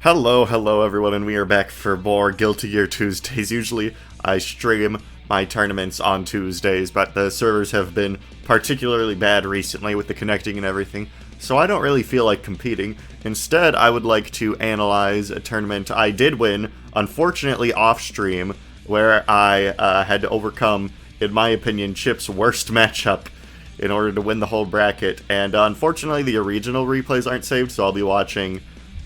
Hello everyone, and we are back for more Guilty Gear Tuesdays. Usually I stream my tournaments on Tuesdays, but the servers have been particularly bad recently with the connecting and everything, so I don't really feel like competing. Instead, I would like to analyze a tournament I did win, unfortunately off-stream, where I had to overcome, in my opinion, Chipp's worst matchup in order to win the whole bracket. And unfortunately, the original replays aren't saved, so I'll be watching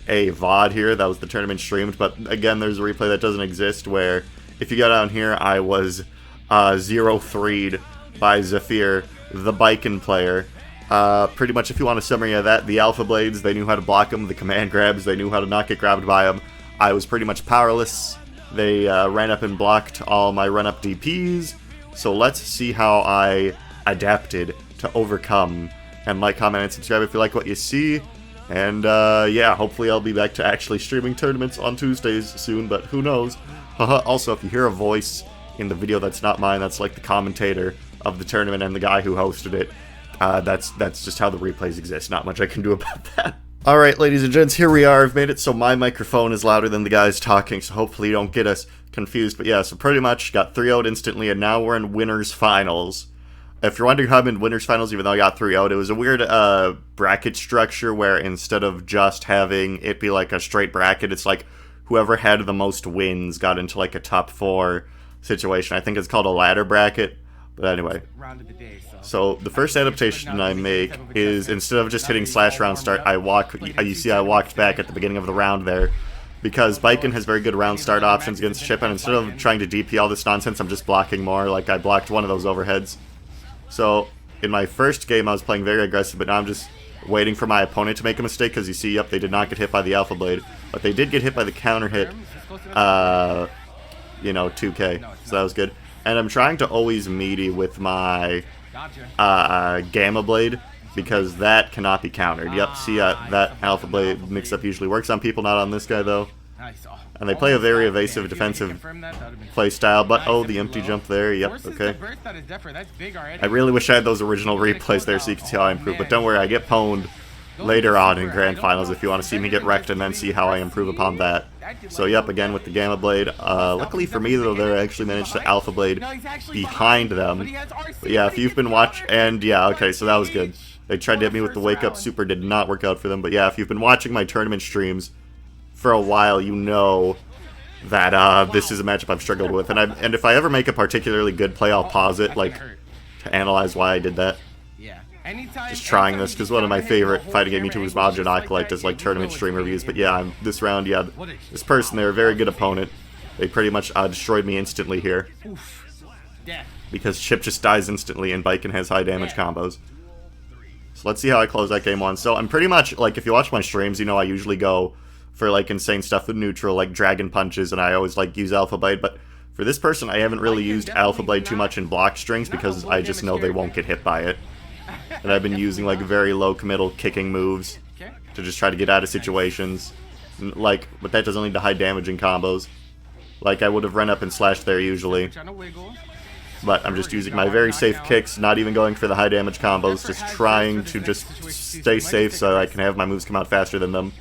a VOD here. That was the tournament streamed, but again, there's a replay that doesn't exist where, if you go down here, I was 0-3'd by Zephyr, the Biken player. Pretty much, if you want a summary of that, the Alpha Blades, they knew how to block them. The command grabs, they knew how to not get grabbed by them. I was pretty much powerless. They ran up and blocked all my run-up DPs. So let's see how I adapted to overcome. And like, comment, and subscribe if you like what you see. And, yeah, hopefully I'll be back to actually streaming tournaments on Tuesdays soon, but who knows. Also, if you hear a voice in the video that's not mine, that's like the commentator of the tournament and the guy who hosted it. That's just how the replays exist. Not much I can do about that. Alright, ladies and gents, here we are. I've made it so my microphone is louder than the guys talking, so hopefully you don't get us confused. But yeah, so pretty much got 3-0'd instantly, and now we're in winners finals. If you're wondering how I'm in winners finals, even though I got 3-0'd, it was a weird bracket structure where instead of just having it be like a straight bracket, it's like whoever had the most wins got into like a top 4 situation. I think it's called a ladder bracket. But anyway, so the first adaptation I make is instead of just hitting slash round start, I walk. You see, I walked back at the beginning of the round there, because Biken has very good round start options against Chipp, and instead of trying to DP all this nonsense, I'm just blocking more. Like I blocked one of those overheads. So in my first game, I was playing very aggressive, but now I'm just waiting for my opponent to make a mistake, because you see, yep, they did not get hit by the Alpha Blade, but they did get hit by the counter hit, you know, 2K, so that was good. And I'm trying to always meaty with my Gamma Blade, because that cannot be countered. Yep, see, that Alpha Blade mix-up usually works on people, not on this guy, though. And they play a very evasive defensive play style, but oh, the empty jump there, yep, okay. I really wish I had those original replays there so you can see how I improve, but don't worry, I get pwned later on in Grand Finals if you want to see me get wrecked and then see how I improve upon that. So yep, again with the Gamma Blade. Luckily for me though, they actually managed to Alpha Blade behind them. But yeah, if you've been watching, and yeah, okay, so that was good. They tried to hit me with the Wake Up Super, did not work out for them, but yeah, if you've been watching my tournament streams for a while, you know that this is a matchup I've struggled with, and if I ever make a particularly good play, I'll pause it, like, to analyze why I did that. Just trying this, because one of my favorite fighting game YouTubers, Object Acolyte, does like tournament stream reviews, but yeah, this round, yeah, this person, they're a very good opponent. They pretty much destroyed me instantly here, because Chipp just dies instantly and Biken has high damage combos. So let's see how I close that game 1. So I'm pretty much, like, if you watch my streams, you know I usually go for like insane stuff with neutral, like dragon punches, and I always like use Alpha Blade, but for this person I haven't really used Alpha Blade too much in block strings because I just know they won't get hit by it. And I've been using like very low committal kicking moves to just try to get out of situations. Like, but that doesn't lead to high damaging combos. Like I would have run up and slashed there usually. But I'm just using my very safe kicks, not even going for the high damage combos, just trying to just stay safe so I can have my moves come out faster than them.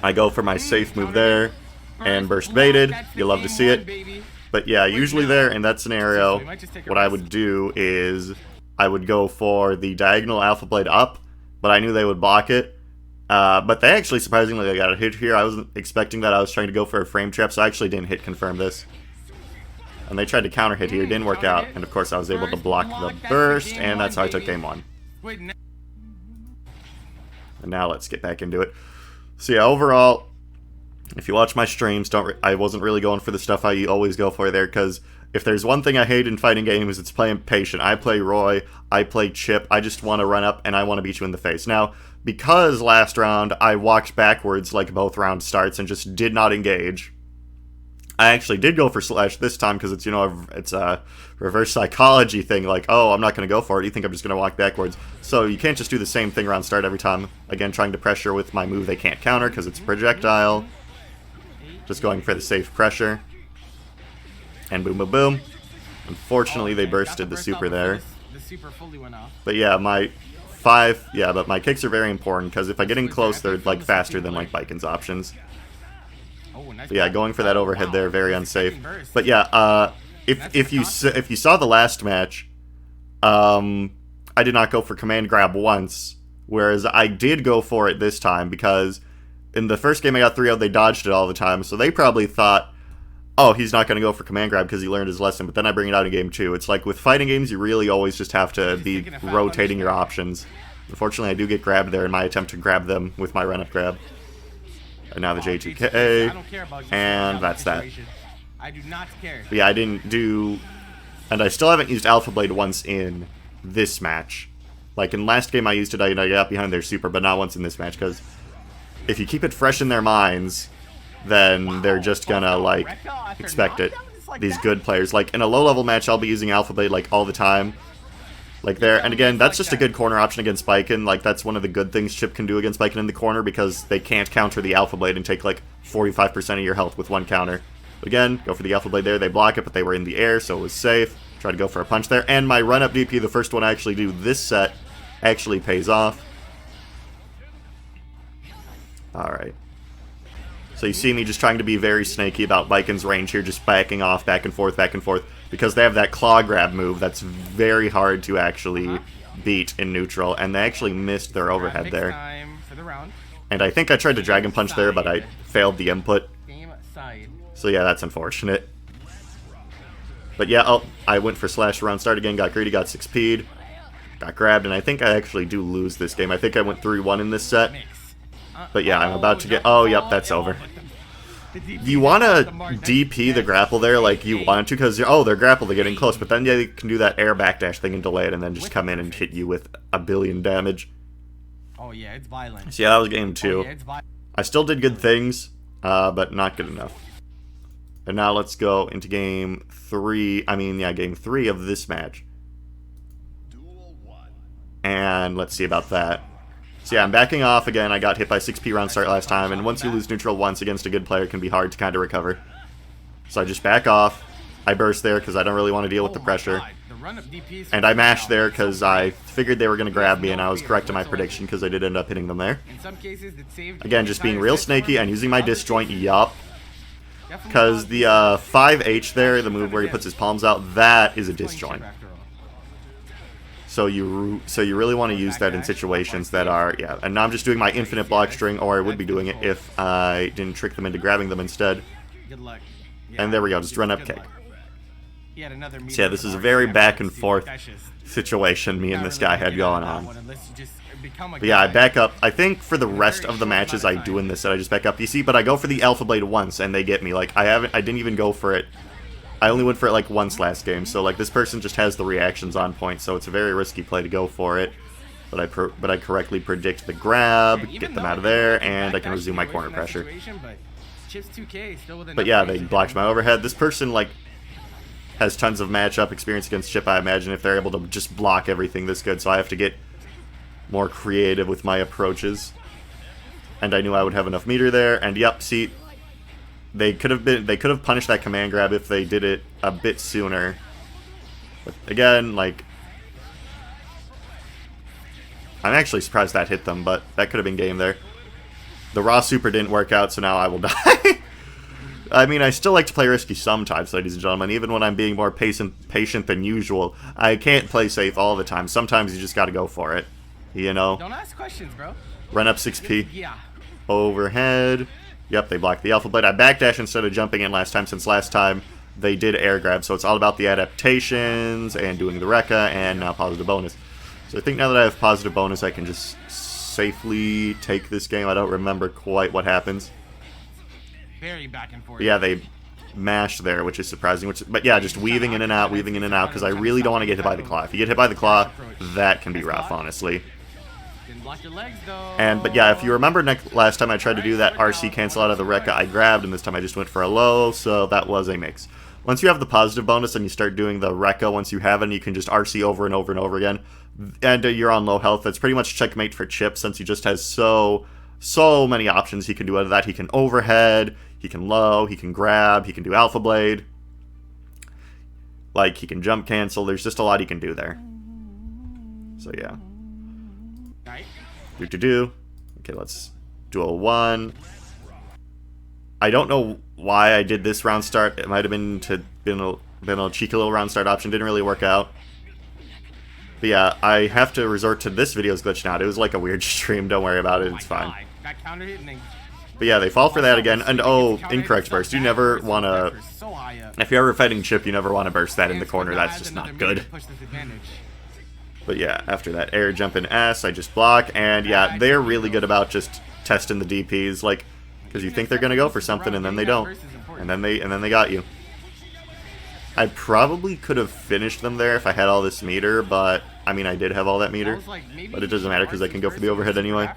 I go for my safe move there, and burst baited. You love to see it. But yeah, usually there, in that scenario, what I would do is I would go for the diagonal Alpha Blade up, but I knew they would block it. But they actually, surprisingly, they got a hit here. I wasn't expecting that. I was trying to go for a frame trap, so I actually didn't hit confirm this. And they tried to counter hit here, didn't work out. And of course, I was able to block the burst, and that's how I took game 1. And now let's get back into it. So yeah, overall, if you watch my streams, I wasn't really going for the stuff I always go for there, because if there's one thing I hate in fighting games, it's playing patient. I play Roy, I play Chipp, I just want to run up and I want to beat you in the face. Now, because last round I walked backwards like both round starts and just did not engage, I actually did go for slash this time because it's, you know, it's a reverse psychology thing, like, oh, I'm not going to go for it, you think I'm just going to walk backwards. So you can't just do the same thing around start every time. Again, trying to pressure with my move they can't counter because it's projectile. Just going for the safe pressure. And boom, boom, boom. Unfortunately, they bursted the super there. But yeah, my 5, yeah, but my kicks are very important, because if I get in close, they're, like, faster than, like, Biken's options. But yeah, going for that overhead there, very unsafe. But yeah, if you saw the last match, I did not go for command grab once, whereas I did go for it this time, because in the first game I got 3-0, they dodged it all the time, so they probably thought, oh, he's not going to go for command grab because he learned his lesson, but then I bring it out in game 2. It's like with fighting games, you really always just have to be rotating your options. Unfortunately, I do get grabbed there in my attempt to grab them with my run-up grab. And now the J2K, and that's that. But yeah, I didn't do... And I still haven't used Alpha Blade once in this match. Like, in last game I used it, I got behind their super, but not once in this match, because if you keep it fresh in their minds, then they're just gonna, like, expect it. These good players. Like, in a low-level match, I'll be using Alpha Blade, like, all the time. Like, there. And again, that's just a good corner option against Biken. Like, that's one of the good things Chipp can do against Biken in the corner, because they can't counter the Alpha Blade and take, like, 45% of your health with one counter. But again, go for the Alpha Blade there. They block it, but they were in the air, so it was safe. Try to go for a punch there. And my run-up DP, the first one I actually do this set, actually pays off. Alright. So you see me just trying to be very snaky about Biken's range here, just backing off, back and forth, because they have that claw grab move that's very hard to actually beat in neutral, and they actually missed their overhead there. And I think I tried to Dragon Punch there, but I failed the input. So yeah, that's unfortunate. But yeah, oh, I went for slash around start again, got greedy, got 6P'd, got grabbed, and I think I actually do lose this game. I think I went 3-1 in this set. But yeah, I'm about to get... Oh, yep, that's over. You want to DP the grapple there like you want to, because, oh, they're grappled, they're getting close, but then yeah, they can do that air backdash thing and delay it, and then just come in and hit you with a billion damage. Oh yeah, it's violent. So yeah, that was game 2. I still did good things, but not good enough. And now let's go into game 3, game 3 of this match. And let's see about that. So yeah, I'm backing off again. I got hit by 6P round start last time, and once you lose neutral once against a good player, it can be hard to kind of recover. So I just back off. I burst there because I don't really want to deal with the pressure. And I mashed there because I figured they were going to grab me, and I was correct in my prediction because I did end up hitting them there. Again, just being real snaky and using my disjoint, yup. Because the 5H there, the move where he puts his palms out, that is a disjoint. So you really want to use that in situations that are, yeah. And now I'm just doing my infinite block string, or I would be doing it if I didn't trick them into grabbing them instead. And there we go, just run up kick. So yeah, this is a very back and forth situation me and this guy had going on. But yeah, I back up. I think for the rest of the matches I do in this set, I just back up. You see, but I go for the Alpha Blade once and they get me. Like, I didn't even go for it. I only went for it like once last game, so like this person just has the reactions on point, so it's a very risky play to go for it. But I correctly predict the grab, get them out of there, and I can resume my corner pressure. But yeah, they blocked my overhead. This person like has tons of matchup experience against Chipp, I imagine, if they're able to just block everything this good, so I have to get more creative with my approaches. And I knew I would have enough meter there, and yep, see, they could have punished that command grab if they did it a bit sooner. But again, like, I'm actually surprised that hit them, but that could have been game there. The raw super didn't work out, so now I will die. I mean, I still like to play risky sometimes, ladies and gentlemen, even when I'm being more patient than usual. I can't play safe all the time. Sometimes you just gotta go for it, you know? Don't ask questions, bro. Run up 6P. Yeah. Overhead. Yep, they blocked the Alpha Blade. I backdash instead of jumping in last time, since last time they did air grab, so it's all about the adaptations and doing the Rekka and now positive bonus. So I think now that I have positive bonus, I can just safely take this game. I don't remember quite what happens. Very back and forth. But yeah, they mashed there, which is surprising. But yeah, just weaving in and out, because I really don't want to get hit by the claw. If you get hit by the claw, that can be rough, honestly. But yeah, if you remember last time I tried to do that RC cancel out of the Rekka, I grabbed, and this time I just went for a low, so that was a mix. Once you have the positive bonus and you start doing the Rekka, once you have it, you can just RC over and over and over again, and you're on low health. That's pretty much checkmate for Chipp, since he just has so many options he can do out of that. He can overhead, he can low, he can grab, he can do Alpha Blade, like he can jump cancel. There's just a lot he can do there. So yeah. Do. Okay, let's do a 1. I don't know why I did this round start. It might have been a cheeky little round start option. Didn't really work out. But yeah, I have to resort to this video's glitching out. It was like a weird stream. Don't worry about it. It's fine. But yeah, they fall for that again. And oh, incorrect burst. You never want to... If you're ever fighting Chipp, you never want to burst that in the corner. That's just not good. But yeah, after that air jump in S, I just block. And yeah, they're really good about just testing the DPs. Like, because you think they're going to go for something, and then they don't. And then they got you. I probably could have finished them there if I had all this meter, but... I mean, I did have all that meter. But it doesn't matter because I can go for the overhead anyway.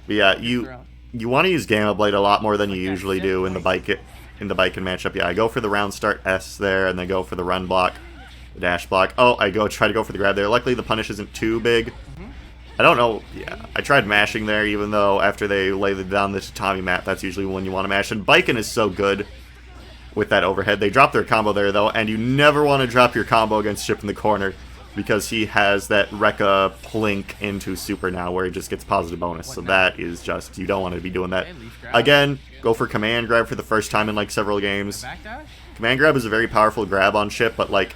But yeah, you want to use Gamma Blade a lot more than you usually do in the Baiken matchup. Yeah, I go for the round start S there, and then go for the run block, the dash block. Oh, I try to go for the grab there. Luckily, the punish isn't too big. I don't know. Yeah, I tried mashing there, even though after they lay down the tatami map, that's usually when you want to mash. And Baiken is so good with that overhead. They drop their combo there, though, and you never want to drop your combo against Chipp in the corner, because he has that Rekka plink into super now, where he just gets positive bonus. So that is just, you don't want to be doing that. Again, go for command grab for the first time in like several games. Command grab is a very powerful grab on Chipp, but like,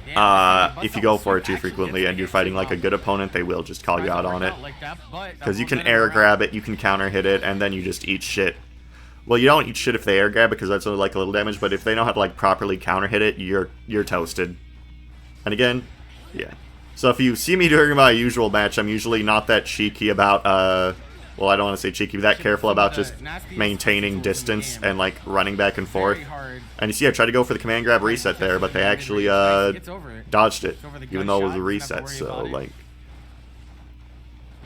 if you go for it too frequently and you're fighting like a good opponent, they will just call you out on it. Because you can air grab it, you can counter hit it, and then you just eat shit. Well, you don't eat shit if they air grab, because that's only like a little damage, but if they know how to like properly counter hit it, you're toasted. And again, yeah. So if you see me during my usual match, I'm usually not that cheeky about, well, I don't want to say cheeky, but that careful about just maintaining distance and, like, running back and forth. And you see, I tried to go for the command grab reset there, but they actually, dodged it, even though it was a reset, so, like...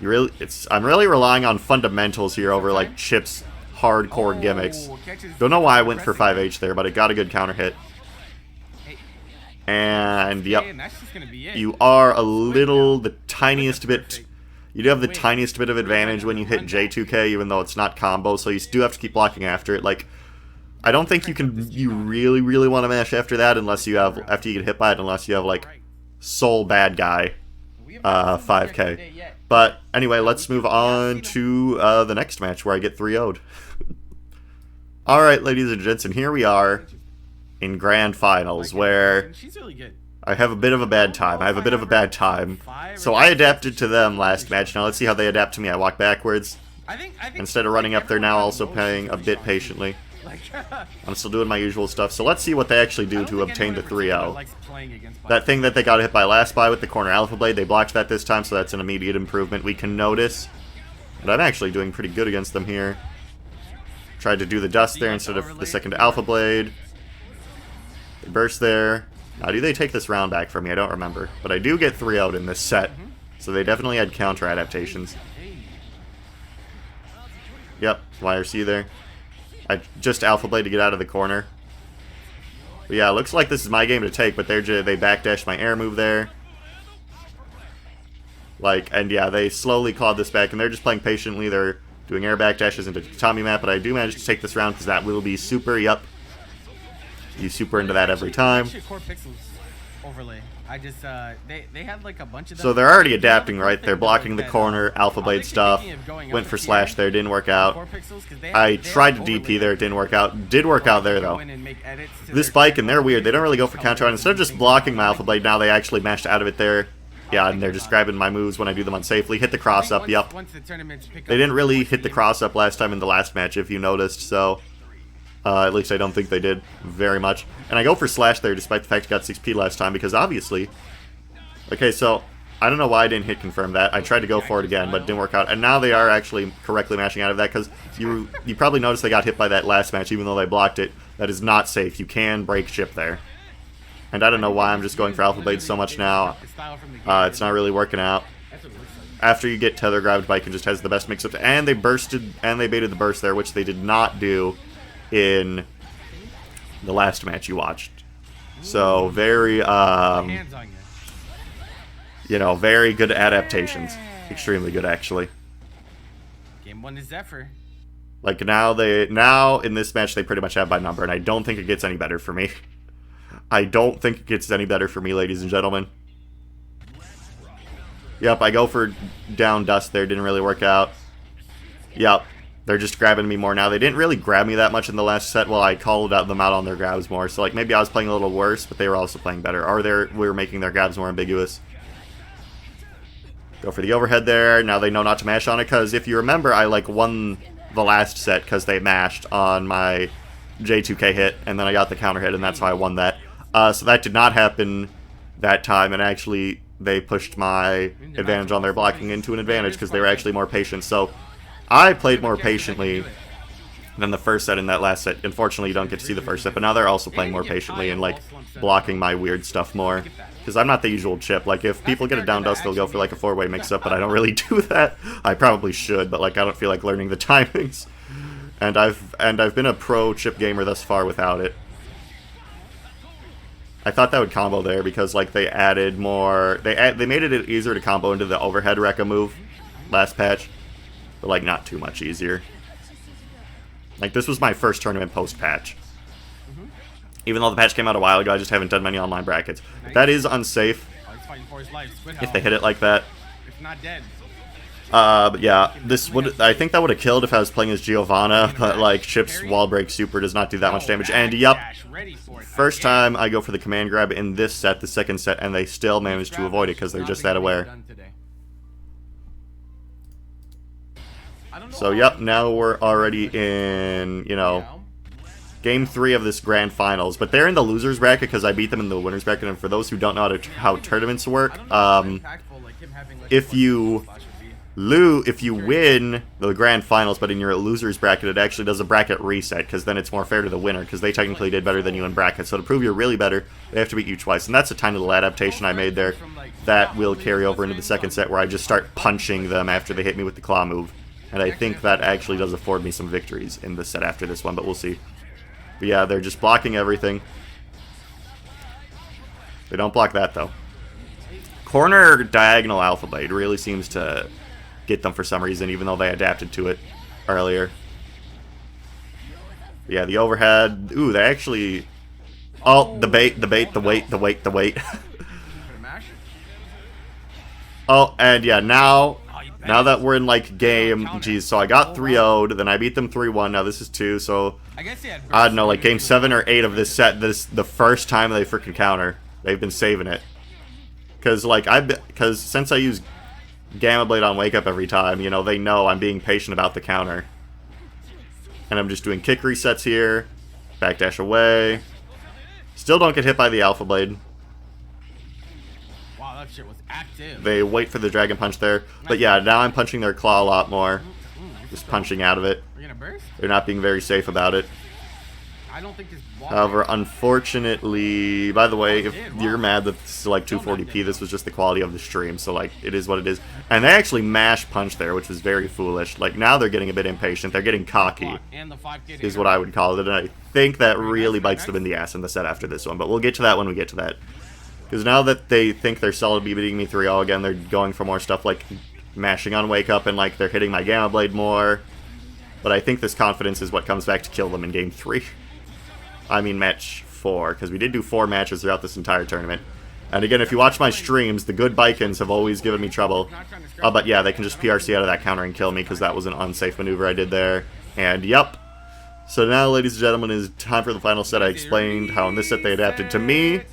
I'm really relying on fundamentals here over, like, Chipp's hardcore gimmicks. Don't know why I went for 5H there, but it got a good counter hit. And, yep, you are the tiniest bit, you do have the tiniest bit of advantage when you hit J2K, even though it's not combo, so you do have to keep blocking after it. Like, I don't think you really, really want to mash after that unless you have, after you get hit by it, unless you have, like, Soul Bad Guy 5K. But, anyway, let's move on to the next match where I get 3-0'd. Alright, ladies and gents, and here we are in Grand Finals, where I have a bit of a bad time. So I adapted to them last match. Now let's see how they adapt to me. I walk backwards. Instead of running up, they're now also playing a bit patiently. I'm still doing my usual stuff. So let's see what they actually do to obtain the 3-0. That thing that they got hit by last buy with the corner Alpha Blade, they blocked that this time, so that's an immediate improvement we can notice. But I'm actually doing pretty good against them here. Tried to do the dust there instead of the second Alpha Blade. They burst there. Now, do they take this round back from me? I don't remember. But I do get 3-0'd in this set. So they definitely had counter adaptations. Yep, YRC there. I just Alpha Blade to get out of the corner. But yeah, looks like this is my game to take, but they backdashed my air move there. Like, and yeah, they slowly clawed this back, and they're just playing patiently. They're doing air backdashes into Tommy map, but I do manage to take this round because that will be super. Yep. You super into that every time. They had like a bunch of them. So they're already adapting, right? They're blocking the corner, Alpha Blade stuff. Went for slash there, didn't work out. I tried to DP there, it didn't work out. Did work out there though. This Baiken, they're weird. They don't really go for counter on. Instead of just blocking my Alpha Blade, now they actually mashed out of it there. Yeah, and they're just grabbing my moves when I do them unsafely. Hit the cross up, yep. They didn't really hit the cross up last time in the last match, if you noticed, so... at least I don't think they did very much. And I go for slash there despite the fact I got 6p last time because obviously... Okay, so I don't know why I didn't hit confirm that. I tried to go for it again, but it didn't work out. And now they are actually correctly mashing out of that because you probably noticed they got hit by that last match even though they blocked it. That is not safe. You can break Chipp there. And I don't know why I'm just going for Alpha Blade so much now. It's not really working out. After you get tether grabbed, Baiken just has the best mix-up. And they bursted, and they baited the burst there, which they did not do in the last match you watched. So, very, you know, very good adaptations. Extremely good, actually. Game 1 is Zephyr. Like, now in this match, they pretty much have my number, and I don't think it gets any better for me. I don't think it gets any better for me, ladies and gentlemen. Yep, I go for down dust there. Didn't really work out. Yep. They're just grabbing me more now. They didn't really grab me that much in the last set. Well, I called out them out on their grabs more. So, like, maybe I was playing a little worse, but they were also playing better. Or we were making their grabs more ambiguous. Go for the overhead there. Now they know not to mash on it, because if you remember, I, like, won the last set because they mashed on my J2K hit, and then I got the counter hit, and that's how I won that. So that did not happen that time, and actually they pushed my advantage on their blocking into an advantage because they were actually more patient. So I played more patiently than the first set in that last set. Unfortunately, you don't get to see the first set, but now they're also playing more patiently and, like, blocking my weird stuff more. Because I'm not the usual Chipp. Like, if people get a down dust, they'll go for, like, a four-way mix-up, but I don't really do that. I probably should, but, like, I don't feel like learning the timings. And I've been a pro Chipp gamer thus far without it. I thought that would combo there because, like, they added more... They made it easier to combo into the overhead Rekka move last patch. But, like, not too much easier. Like, this was my first tournament post-patch. Even though the patch came out a while ago, I just haven't done many online brackets. That is unsafe if they hit it like that. But yeah, I think that would have killed if I was playing as Giovanna, but, like, Chipp's wall break super does not do that much damage. And, yep, first time I go for the command grab in this set, the second set, and they still manage to avoid it because they're just that aware. So, yep, now we're already in, you know, Game 3 of this Grand Finals. But they're in the loser's bracket because I beat them in the winner's bracket. And for those who don't know how tournaments work, if you win the Grand Finals, but in your loser's bracket, it actually does a bracket reset, because then it's more fair to the winner, because they technically did better than you in bracket. So to prove you're really better, they have to beat you twice. And that's a tiny little adaptation I made there that will carry over into the second set, where I just start punching them after they hit me with the claw move. And I think that actually does afford me some victories in the set after this one, but we'll see. But yeah, they're just blocking everything. They don't block that, though. Corner diagonal Alpha Blade really seems to get them for some reason, even though they adapted to it earlier. But yeah, the overhead. Ooh, they actually... Oh, the bait, the wait. Oh, and yeah, now that we're in, like, game... Geez, so I got 3-0'd, then I beat them 3-1, now this is 2, so... I don't know, like, game 7 or 8 of this set, the first time they freaking counter. They've been saving it. Because, like, since I use Gamma Blade on Wake Up every time, you know, they know I'm being patient about the counter. And I'm just doing kick resets here. Backdash away. Still don't get hit by the Alpha Blade. Wow, that shit was active. They wait for the Dragon Punch there. But yeah, now I'm punching their claw a lot more. Just punching out of it. They're not being very safe about it. However, unfortunately, by the way, if you're mad that this is like 240p, this was just the quality of the stream, so, like, it is what it is. And they actually mash punch there, which was very foolish. Like, now they're getting a bit impatient. They're getting cocky, is what I would call it. And I think that really bites them in the ass in the set after this one. But we'll get to that when we get to that. Because now that they think they're solidly beating me 3-0 again, they're going for more stuff like mashing on Wake Up, and, like, they're hitting my Gamma Blade more. But I think this confidence is what comes back to kill them in Game 3. I mean match 4, because we did do 4 matches throughout this entire tournament. And again, if you watch my streams, the good Bikins have always given me trouble. But yeah, they can just PRC out of that counter and kill me, because that was an unsafe maneuver I did there. And yep. So now, ladies and gentlemen, it is time for the final set. I explained how in this set they adapted to me.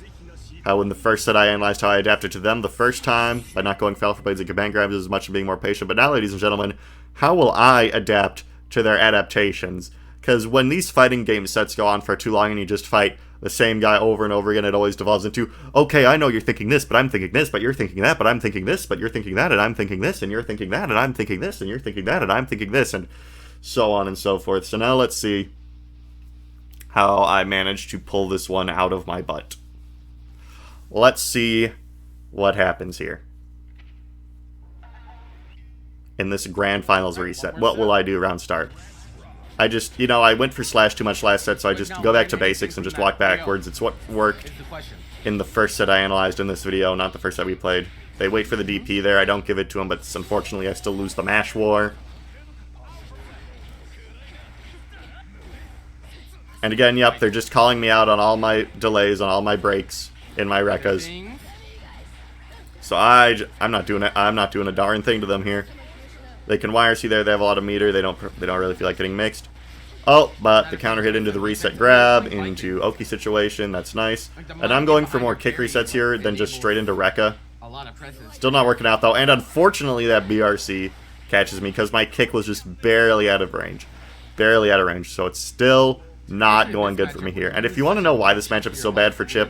How in the first set I analyzed how I adapted to them the first time, by not going for Alpha Blades and command grabs as much and being more patient. But now, ladies and gentlemen, how will I adapt to their adaptations? Because when these fighting game sets go on for too long and you just fight the same guy over and over again, it always devolves into, okay, I know you're thinking this, but I'm thinking this, but you're thinking that, but I'm thinking this, but you're thinking that, and I'm thinking this, and you're thinking that, and I'm thinking this, and you're thinking that, and I'm thinking this, and so on and so forth. So now let's see how I managed to pull this one out of my butt. Let's see what happens here in this Grand Finals reset. What will I do around start? I just, you know, I went for slash too much last set, so I just go back to basics and just walk backwards. It's what worked in the first set I analyzed in this video, not the first set we played. They wait for the DP there. I don't give it to them, but unfortunately I still lose the mash war. And again, yep, they're just calling me out on all my delays, on all my breaks in my Rekkas. So I'm not doing it. I'm not doing a darn thing to them here. They can YRC there. They have a lot of meter. They don't really feel like getting mixed. Oh, but the counter hit into the reset grab, into Oki situation. That's nice. And I'm going for more kick resets here than just straight into Rekka. Still not working out, though. And unfortunately, that BRC catches me because my kick was just barely out of range. Barely out of range. So it's still not going good for me here. And if you want to know why this matchup is so bad for Chipp,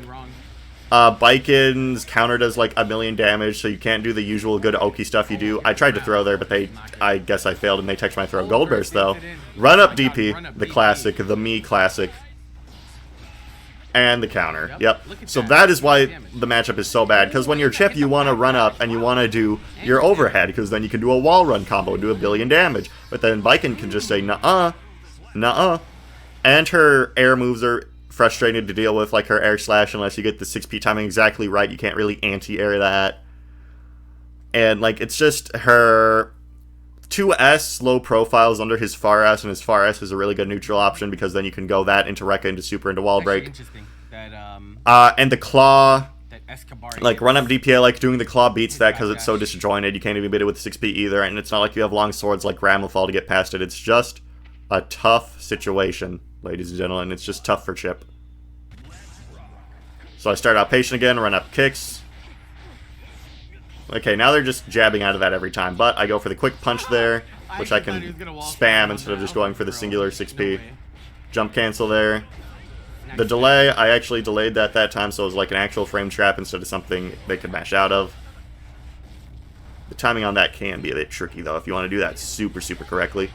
Baikon's counter does like 1,000,000 damage, so you can't do the usual good Oki stuff you do. I tried to throw there, but I guess I failed, and they touched my throw. Gold Burst, though. Run up DP, the classic, the me classic. And the counter. Yep. So that is why the matchup is so bad, because when you're Chipp, you want to run up, and you want to do your overhead, because then you can do a wall run combo, do 1,000,000,000 damage. But then Baikon can just say, nuh-uh, nuh-uh. And her air moves are frustrated to deal with, like her air slash, unless you get the 6P timing exactly right. You can't really anti-air that. And, like, it's just her 2S low profiles under his far S, and his far S is a really good neutral option, because then you can go that into Rekka, into super, into wall break. And the claw, like, run up DPA, like, doing the claw beats that because it's so disjointed. You can't even beat it with 6P either, and it's not like you have long swords like Ramlethal to get past it. It's just a tough situation, ladies and gentlemen. It's just tough for Chipp. So I start out patient again, run up kicks. Okay, now they're just jabbing out of that every time, but I go for the quick punch there, which I can spam instead of just going for the singular 6P. Jump cancel there. The delay, I actually delayed that time, so it was like an actual frame trap instead of something they could mash out of. The timing on that can be a bit tricky, though, if you want to do that super, super correctly.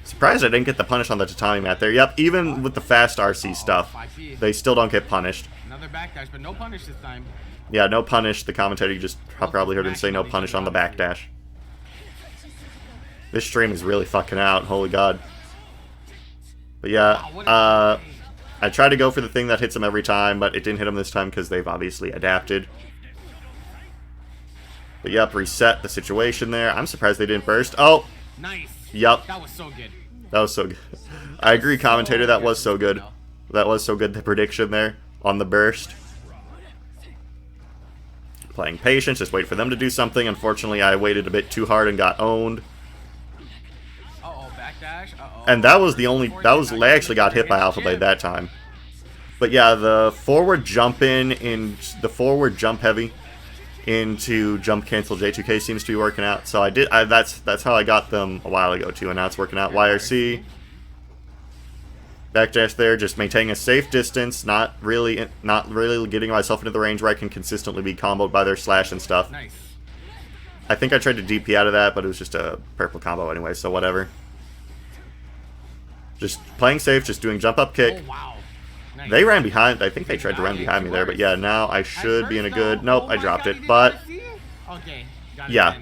Surprised I didn't get the punish on the tatami mat there. Yep, even with the fast RC stuff, they still don't get punished. Another backdash, but no punish this time. Yeah, no punish. The commentator, you just probably heard him say no punish on the backdash. This stream is really fucking out. Holy god. But yeah, I try to go for the thing that hits him every time, but it didn't hit him this time because they've obviously adapted. But yep, reset the situation there. I'm surprised they didn't burst. Oh! Nice. Yep. That was so good. That was so good. I agree, commentator. That was so good. That was so good, the prediction there on the burst. Playing patience, just wait for them to do something. Unfortunately, I waited a bit too hard and got owned. Uh-oh, backdash. Uh-oh. And that was the only... They actually got hit by Alpha Blade that time. But yeah, the forward jump in the forward jump heavy into jump cancel J2K seems to be working out. So that's how I got them a while ago too, and now it's working out. YRC, backdash there, just maintaining a safe distance, not really getting myself into the range where I can consistently be comboed by their slash and stuff. Nice. I think I tried to DP out of that, but it was just a purple combo anyway, so whatever. Just playing safe, just doing jump up kick. Oh, wow. Nice. They ran behind. I think they tried to run behind me there, but yeah, now I should be in a good... Nope, I dropped it, but... Okay. Yeah.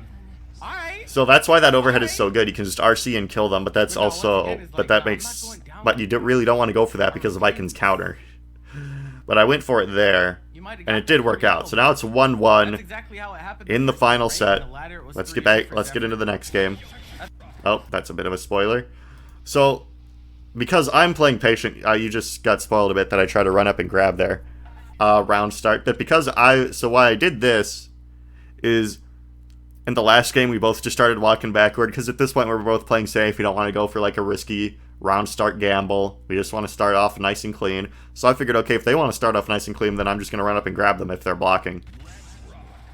So that's why that overhead is so good. You can just RC and kill them, but that's also... But that makes... But you really don't want to go for that because of Icon's counter. But I went for it there, and it did work out. So now it's 1-1 in the final set. Let's get back. Let's get into the next game. Oh, that's a bit of a spoiler. So... Because I'm playing patient, you just got spoiled a bit that I try to run up and grab there. Round start. But because so why I did this is in the last game we both just started walking backward because at this point we're both playing safe. We don't want to go for like a risky round start gamble. We just want to start off nice and clean. So I figured, okay, if they want to start off nice and clean, then I'm just going to run up and grab them if they're blocking.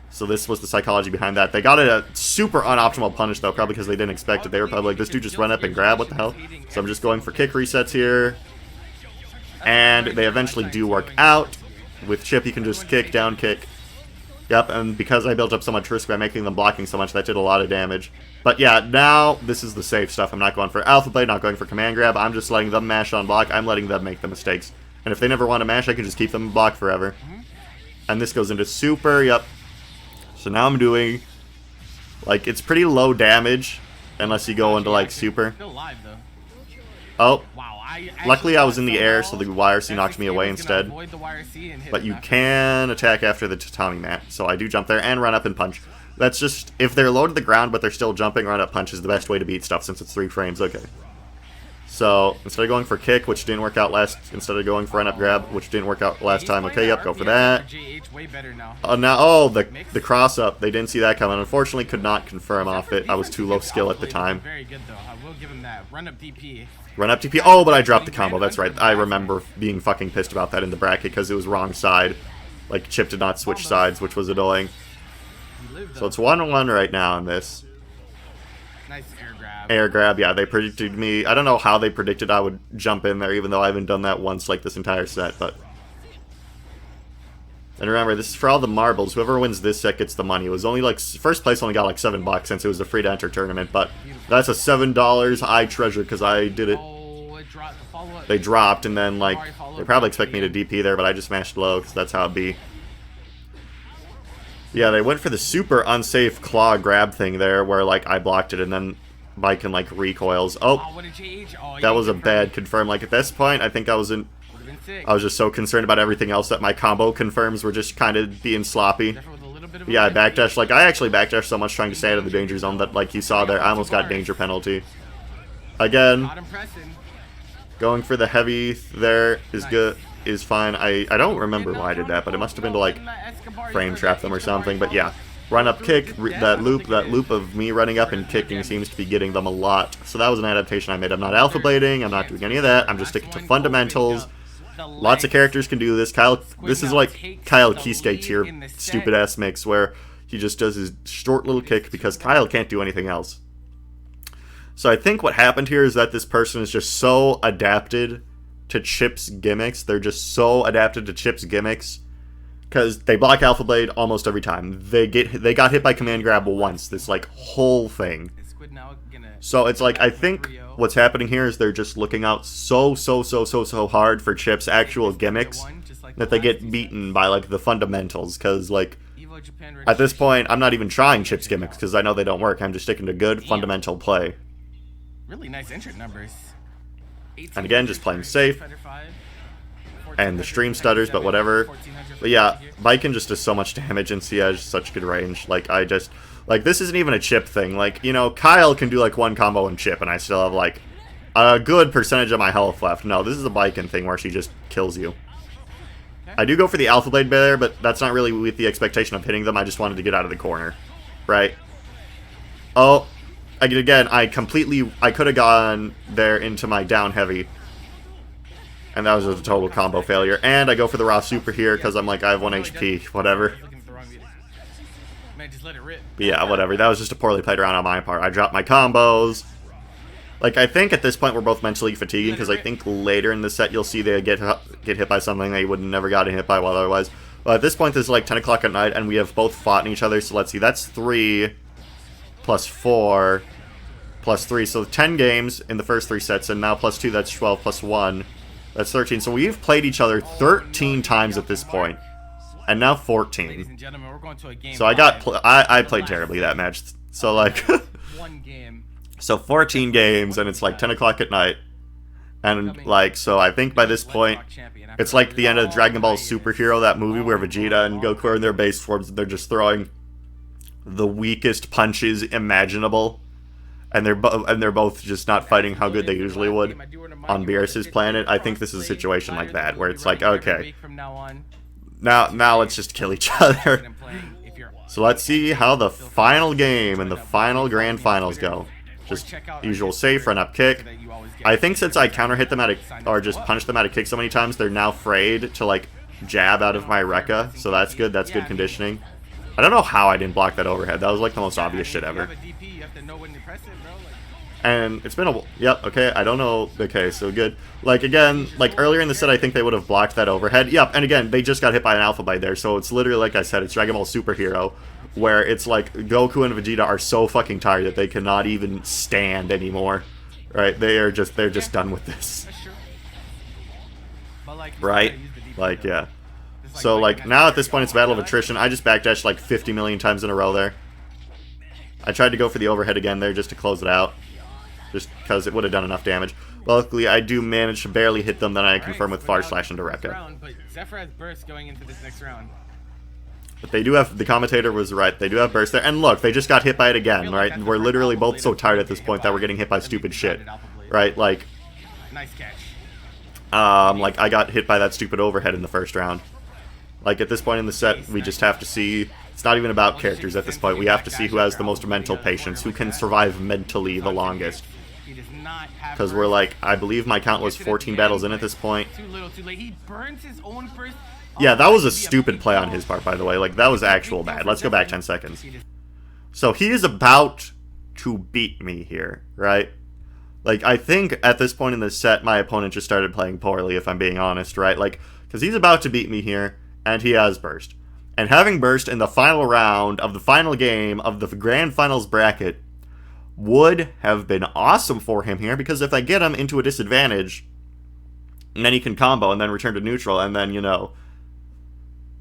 So this was the psychology behind that. They got a super unoptimal punish, though, probably because they didn't expect it. They were probably like, this dude just run up and grab, what the hell? So I'm just going for kick resets here. And they eventually do work out. With Chipp, you can just kick, down kick. Yep, and because I built up so much risk by making them blocking so much, that did a lot of damage. But yeah, now this is the safe stuff. I'm not going for Alpha Blade, not going for Command Grab. I'm just letting them mash on block. I'm letting them make the mistakes. And if they never want to mash, I can just keep them blocked forever. And this goes into super, yep. So now I'm doing, like, it's pretty low damage, unless you go into, like, super. Oh, luckily I was in the air, so the YRC knocked me away instead. But you can attack after the tatami mat, so I do jump there and run up and punch. That's just, if they're low to the ground but they're still jumping, run up punch is the best way to beat stuff since it's 3 frames, okay. So instead of going for kick, which didn't work out instead of going for run up grab, which didn't work out last time. Okay, yep, go for that. The cross up, they didn't see that coming. Unfortunately, could not confirm off it. I was too low skill at the time. Very good though. I will give him that. Run up DP. Run up DP. Oh, but I dropped the combo. That's right. I remember being fucking pissed about that in the bracket because it was wrong side. Like Chipp did not switch sides, which was annoying. So it's 1-1 right now in this. Nice air grab. Air grab, yeah, they predicted me. I don't know how they predicted I would jump in there, even though I haven't done that once, like, this entire set, but... And remember, this is for all the marbles. Whoever wins this set gets the money. It was only, like, first place only got, like, $7 since it was a free-to-enter tournament, but that's a $7 I treasure, because I did it. They dropped, and then, like, they probably expect me to DP there, but I just smashed low, because that's how it be. Yeah, they went for the super unsafe claw grab thing there, where, like, I blocked it, and then Viking, like, recoils. Oh, that was a bad confirm. Like, at this point, I think I was just so concerned about everything else that my combo confirms were just kind of being sloppy. Yeah, I backdashed. Like, I actually backdashed so much trying to stay out of the danger zone that, like you saw there, I almost got danger penalty. Again, going for the heavy there is good. Is fine. I don't remember why I did that, but it must have been to, like, frame trap them or something. But yeah, run up kick, that loop of me running up and kicking seems to be getting them a lot. So that was an adaptation I made. I'm not alpha blading, I'm not doing any of that, I'm just sticking to fundamentals. Lots of characters can do this. This is like Kyle Kisuke tier stupid ass mix where he just does his short little kick because Kyle can't do anything else. So I think what happened here is that this person is just so adapted to Chipp's gimmicks. They're just so adapted to Chipp's gimmicks because they block Alpha Blade almost every time. They got hit by command grab once. This like whole thing. So it's like I think what's happening here is they're just looking out so hard for Chipp's actual gimmicks that they get beaten by like the fundamentals. Because like at this point I'm not even trying Chipp's gimmicks because I know they don't work. I'm just sticking to good fundamental play. Really nice entrant numbers. And again, just playing safe. And the stream stutters, but whatever. But yeah, Viking just does so much damage and he has such good range. Like, like, this isn't even a Chipp thing. Like, you know, Kyle can do, like, one combo and Chipp, and I still have, like, a good percentage of my health left. No, this is a Viking thing where she just kills you. I do go for the Alpha Blade there, but that's not really with the expectation of hitting them. I just wanted to get out of the corner. Right? Oh. Again, I could have gone there into my down heavy. And that was a total combo failure. And I go for the raw super here because I'm like, I have 1 HP. Whatever. But yeah, whatever. That was just a poorly played round on my part. I dropped my combos. Like, I think at this point we're both mentally fatiguing because I think later in the set you'll see they get hit by something they would have never gotten hit by otherwise. But at this point, this is like 10 o'clock at night and we have both fought each other. So let's see. That's 3... plus 4, plus 3. So 10 games in the first 3 sets, and now plus 2, that's 12, plus 1, that's 13. So we've played each other 13 times at this point, and now 14. So I played terribly that match. So like, so 14 games, and it's like 10 o'clock at night, and like, so I think by this point, it's like the end of Dragon Ball Superhero, that movie where Vegeta and Goku are in their base forms, and they're just throwing the weakest punches imaginable, and they're both just not fighting how good they usually would on Beerus's planet. I think this is a situation like that where it's like, okay, now let's just kill each other. So let's see how the final game and the final grand finals go. Just usual safe run up kick. I think since I counter hit them or just punch them out of kick so many times, they're now afraid to like jab out of my Rekka. So that's good. That's good conditioning. I don't know how I didn't block that overhead. That was like the most obvious shit ever. And it's been a... Yep, okay, I don't know. Okay, so good. Like, again, like earlier in the set, I think they would have blocked that overhead. Yep, and again, they just got hit by an Alpha Blade there. So it's literally, like I said, it's Dragon Ball Superhero, where it's like Goku and Vegeta are so fucking tired that they cannot even stand anymore. Right? They're just done with this. Right? Like, yeah. So, like, now at this point, it's Battle of Attrition. I just backdashed like 50 million times in a row there. I tried to go for the overhead again there just to close it out. Just because it would have done enough damage. But luckily, I do manage to barely hit them, then I confirm with Far Slash into Rekka. But they do have... The commentator was right. They do have burst there. And look, they just got hit by it again, right? We're literally both so tired at this point that we're getting hit by stupid shit. Right? Like... Nice catch. Like, I got hit by that stupid overhead in the first round. Like, at this point in the set, we just have to see... It's not even about characters at this point. We have to see who has the most mental patience, who can survive mentally the longest. Because we're like, I believe my count was 14 battles in at this point. Too little, too late. He burns his own first. Yeah, that was a stupid play on his part, by the way. Like, that was actual bad. Let's go back 10 seconds. So he is about to beat me here, right? Like, I think at this point in the set, my opponent just started playing poorly, if I'm being honest, right? Like, because he's about to beat me here, and he has burst. And having burst in the final round of the final game of the grand finals bracket would have been awesome for him here, because if I get him into a disadvantage, and then he can combo and then return to neutral, and then, you know,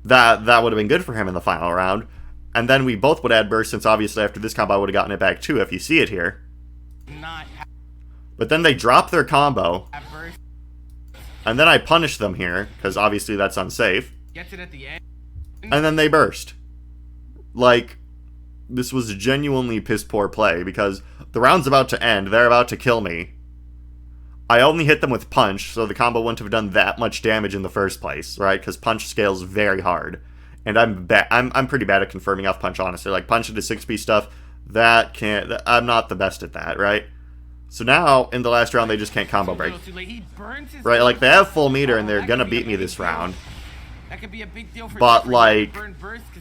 that would have been good for him in the final round. And then we both would add burst, since obviously after this combo I would have gotten it back too, if you see it here. But then they drop their combo, and then I punish them here, because obviously that's unsafe. Gets it at the end. And then they burst. Like, this was genuinely piss poor play, because the round's about to end, they're about to kill me. I only hit them with punch, so the combo wouldn't have done that much damage in the first place, right? Because punch scales very hard. And I'm pretty bad at confirming off punch, honestly. Like, punch into 6p stuff, I'm not the best at that, right? So now, in the last round, they just can't combo break. Right, like, they have full meter, and they're gonna beat me this round. But, like,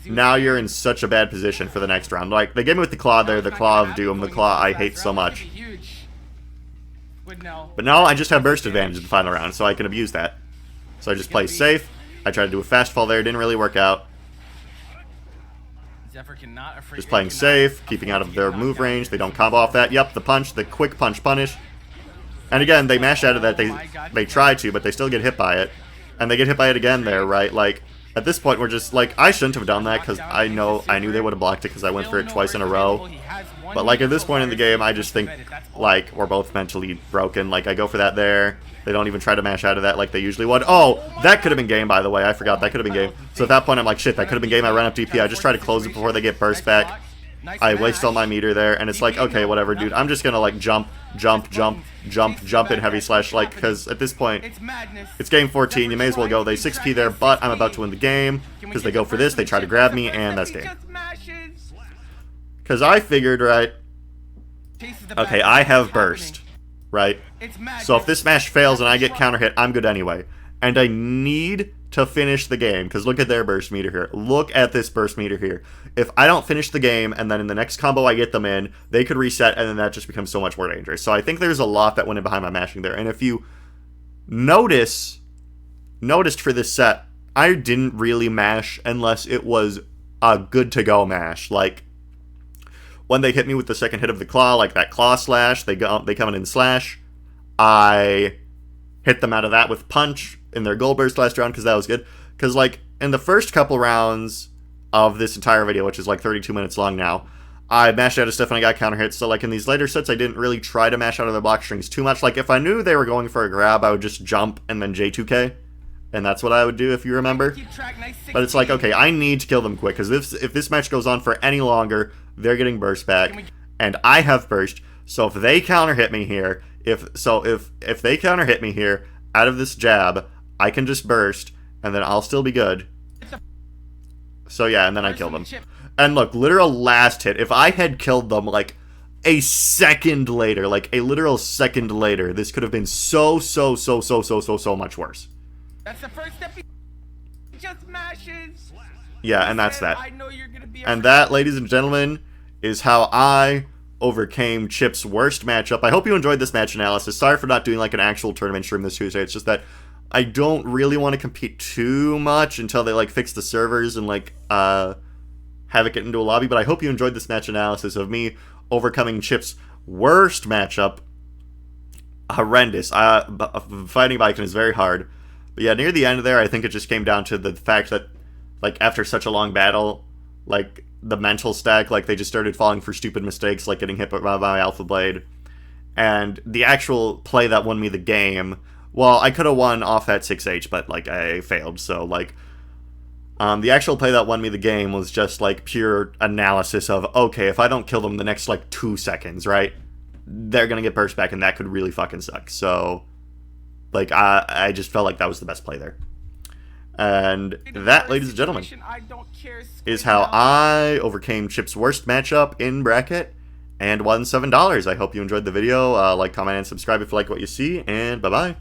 now you're in such a bad position for the next round. Like, they gave me with the claw there, the claw of doom, the claw I hate so much. But now I just have burst advantage in the final round, so I can abuse that. So I just play safe. I tried to do a fast fall there, didn't really work out. Just playing safe, keeping out of their move range. They don't combo off that. Yep, the punch, the quick punch punish. And again, they mash out of that. They try to, but they still get hit by it. And they get hit by it again there, right? Like, at this point, we're just, like, I shouldn't have done that, because I knew they would have blocked it, because I went for it twice in a row. But, like, at this point in the game, I just think, like, we're both mentally broken. Like, I go for that there. They don't even try to mash out of that like they usually would. Oh, that could have been game, by the way. I forgot. That could have been game. So at that point, I'm like, shit, that could have been game. I run up DP. I just try to close it before they get burst back. I waste all my meter there, and it's like, okay, whatever, dude. I'm just gonna, like, jump in heavy slash, like, because at this point, it's game 14. You may as well go. They 6p there, but I'm about to win the game, because they go for this. They try to grab me, and that's game. Because I figured, right, okay, I have burst, right? So if this smash fails and I get counter hit, I'm good anyway. And I need to finish the game, because look at their burst meter here. Look at this burst meter here. If I don't finish the game, and then in the next combo I get them in, they could reset, and then that just becomes so much more dangerous. So I think there's a lot that went in behind my mashing there. And if you noticed for this set, I didn't really mash unless it was a good-to-go mash. Like, when they hit me with the second hit of the claw, like that claw slash, they come in and slash. I hit them out of that with punch in their gold burst last round, because that was good. Because, like, in the first couple rounds of this entire video, which is like 32 minutes long now, I mashed out of stuff and I got counter hits. So, like, in these later sets, I didn't really try to mash out of the block strings too much. Like, if I knew they were going for a grab, I would just jump and then J2K. And that's what I would do, if you remember. But it's like, okay, I need to kill them quick, because if this match goes on for any longer, they're getting burst back, and I have burst. So if they counter hit me here, if they counter hit me here out of this jab, I can just burst, and then I'll still be good. So yeah, and then I kill them. And look, literal last hit. If I had killed them like a second later, like a literal second later, this could have been so much worse. That's the first step. He just mashes. Yeah, and that's that. And that, ladies and gentlemen, is how I overcame Chipp's worst matchup. I hope you enjoyed this match analysis. Sorry for not doing like an actual tournament stream this Tuesday. It's just that I don't really want to compete too much until they like fix the servers and like have it get into a lobby. But I hope you enjoyed this match analysis of me overcoming Chipp's worst matchup. Horrendous. Fighting Viking is very hard. But yeah, near the end there, I think it just came down to the fact that, like, after such a long battle, like, the mental stack, like, they just started falling for stupid mistakes, like getting hit by my Alpha Blade. And the actual play that won me the game, well, I could have won off that 6H, but, like, I failed. So, like, the actual play that won me the game was just, like, pure analysis of, okay, if I don't kill them the next, like, 2 seconds, right, they're gonna get burst back, and that could really fucking suck. So Like, I just felt like that was the best play there. And that, ladies and gentlemen, is how I overcame Chipp's worst matchup in bracket and won $7. I hope you enjoyed the video. Like, comment, and subscribe if you like what you see, and bye-bye.